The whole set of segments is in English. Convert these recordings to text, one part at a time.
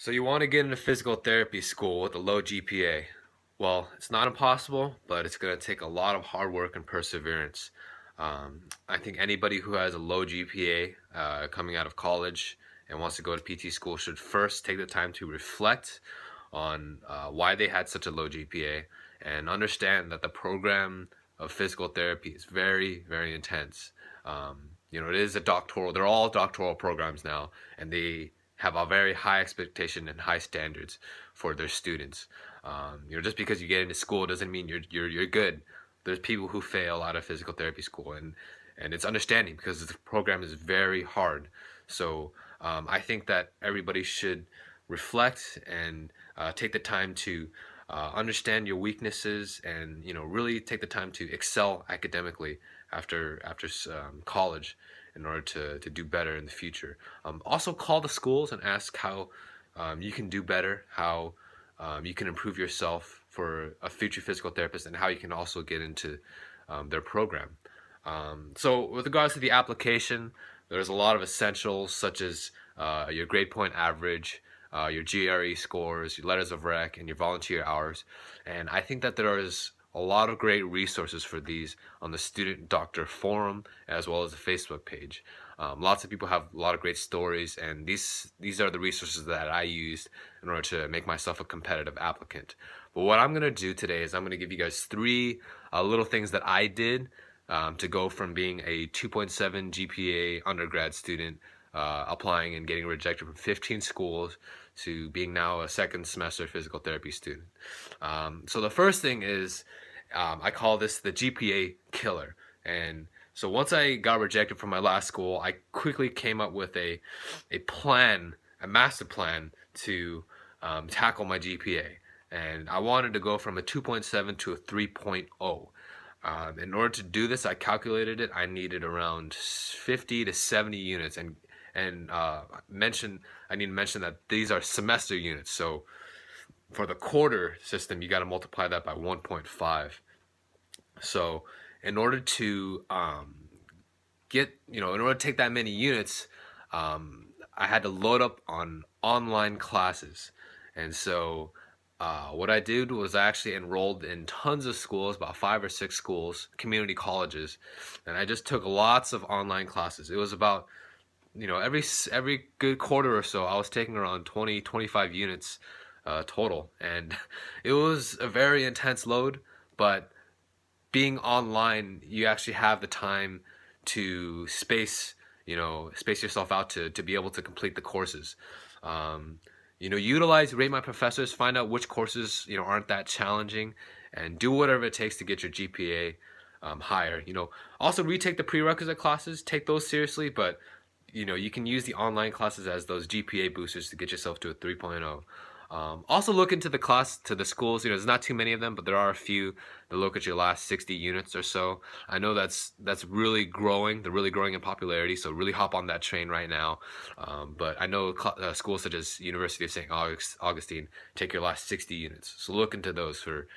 So you want to get into physical therapy school with a low GPA. Well, it's not impossible, but it's going to take a lot of hard work and perseverance. I think anybody who has a low GPA coming out of college and wants to go to PT school should first take the time to reflect on why they had such a low GPA and understand that the program of physical therapy is very, very intense. It is a doctoral, they're all doctoral programs now, and they have a very high expectation and high standards for their students. Just because you get into school doesn't mean you're good. There's people who fail out of physical therapy school, and it's understanding because the program is very hard. So I think that everybody should reflect and take the time to understand your weaknesses, and really take the time to excel academically after college in order to do better in the future. Also call the schools and ask how you can do better, how you can improve yourself for a future physical therapist, and how you can also get into their program. So with regards to the application, there's a lot of essentials such as your grade point average, your GRE scores, your letters of rec, and your volunteer hours. And I think that there is a lot of great resources for these on the Student Doctor forum as well as the Facebook page. Lots of people have a lot of great stories, and these are the resources that I used in order to make myself a competitive applicant. But what I'm going to do today is I'm going to give you guys three little things that I did to go from being a 2.7 GPA undergrad student applying and getting rejected from 15 schools to being now a second semester physical therapy student. So the first thing is I call this the GPA Killer. And so once I got rejected from my last school, I quickly came up with a plan, a master plan to tackle my GPA. And I wanted to go from a 2.7 to a 3.0. In order to do this, I calculated it. I needed around 50 to 70 units, and I need to mention that these are semester units. So for the quarter system, you got to multiply that by 1.5. So in order to in order to take that many units, I had to load up on online classes. And so what I did was I actually enrolled in tons of schools, about 5 or 6 schools, community colleges, and I just took lots of online classes. It was about, every good quarter or so, I was taking around 20-25 units total, and it was a very intense load. But being online, you actually have the time to space yourself out to be able to complete the courses. Rate my professors, find out which courses aren't that challenging, and do whatever it takes to get your GPA higher. Also retake the prerequisite classes, take those seriously, but you can use the online classes as those GPA boosters to get yourself to a 3.0. Also look into the schools. There's not too many of them, but there are a few that look at your last 60 units or so. I know that's really growing. They're really growing in popularity, so really hop on that train right now. But I know schools such as University of St. Augustine take your last 60 units, so look into those for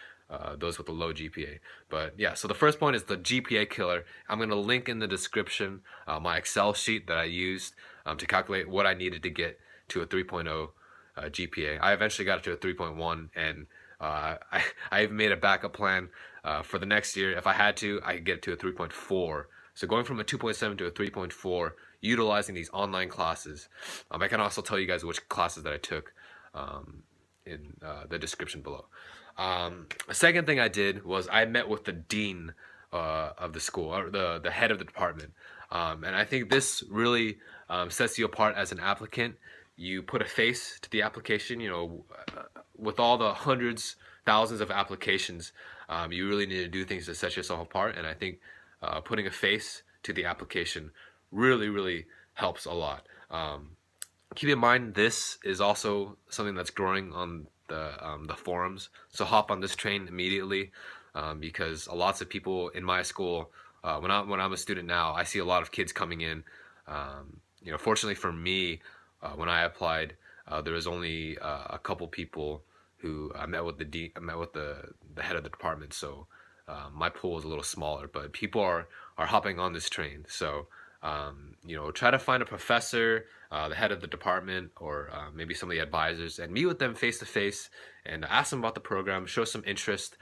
those with a low GPA. But yeah, so the first point is the GPA Killer. I'm going to link in the description my Excel sheet that I used to calculate what I needed to get to a 3.0 GPA. I eventually got it to a 3.1, and I even made a backup plan for the next year. If I had to, I could get it to a 3.4. So going from a 2.7 to a 3.4, utilizing these online classes. I can also tell you guys which classes that I took in the description below. A second thing I did was I met with the dean of the school, or the head of the department. And I think this really sets you apart as an applicant. You put a face to the application. With all the hundreds, thousands of applications, you really need to do things to set yourself apart. And I think putting a face to the application really, really helps a lot. Keep in mind, this is also something that's growing on the forums. So hop on this train immediately, because lots of people in my school, when I'm a student now, I see a lot of kids coming in. Fortunately for me, when I applied, there was only a couple people who I met with the head of the department. So my pool was a little smaller, but people are hopping on this train. So You know, try to find a professor, the head of the department, or maybe some of the advisors, and meet with them face to face and ask them about the program, show some interest.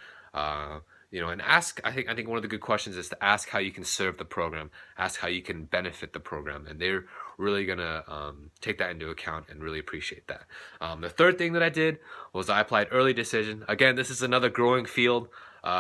You know, and ask. I think one of the good questions is to ask how you can serve the program, ask how you can benefit the program, and they're really gonna take that into account and really appreciate that. The third thing that I did was I applied early decision. Again, this is another growing field. When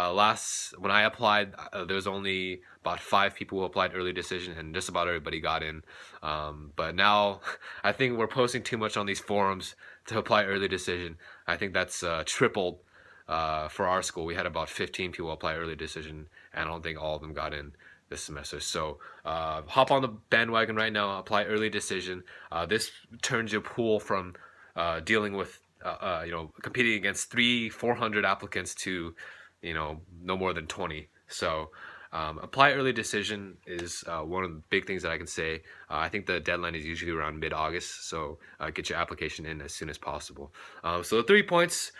I applied, there was only about 5 people who applied early decision, and just about everybody got in. But now, I think we're posting too much on these forums to apply early decision. I think that's tripled. For our school, we had about 15 people apply early decision, and I don't think all of them got in this semester. So hop on the bandwagon right now, apply early decision. This turns your pool from dealing with, you know, competing against 300-400 applicants to, you know, no more than 20. So apply early decision is one of the big things that I can say. I think the deadline is usually around mid-August, so get your application in as soon as possible. So the 3 points: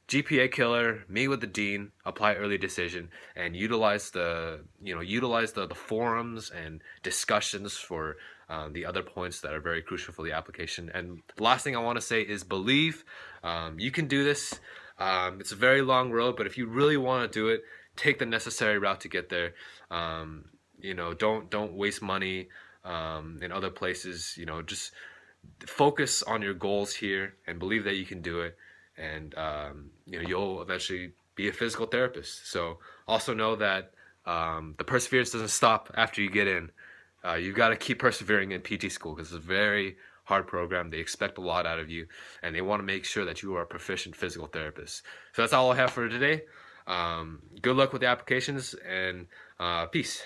GPA killer, meet with the dean, apply early decision, and utilize the forums and discussions for the other points that are very crucial for the application. And the last thing I want to say is believe. You can do this. It's a very long road, but if you really want to do it, take the necessary route to get there. You know, don't waste money in other places. You know, just focus on your goals here and believe that you can do it. And you know, you'll eventually be a physical therapist. So also know that the perseverance doesn't stop after you get in. You've got to keep persevering in PT school because it's a very hard program. They expect a lot out of you, and they want to make sure that you are a proficient physical therapist. So that's all I have for today. Good luck with the applications, and peace.